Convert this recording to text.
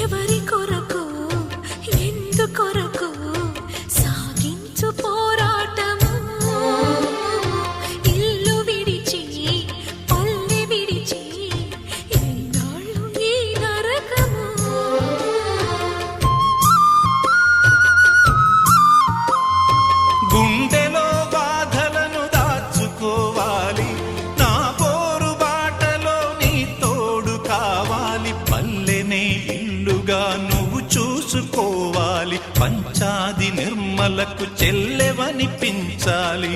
ఎవరి కొరకు ఎందుకొరకు సాగించు పోరాటము ఇల్లు విడిచి పల్లె విడిచి ఎన్నాళ్ళు ఈ నరకము గుండెలో బాధలను దాచుకోవాలి నా పోరు బాటలో నీ తోడు కావాలి పల్లెనే ఇల్లుగా నువ్వు చూసుకోవాలి పంచాది నిర్మలకు చెల్లెవనిపించాలి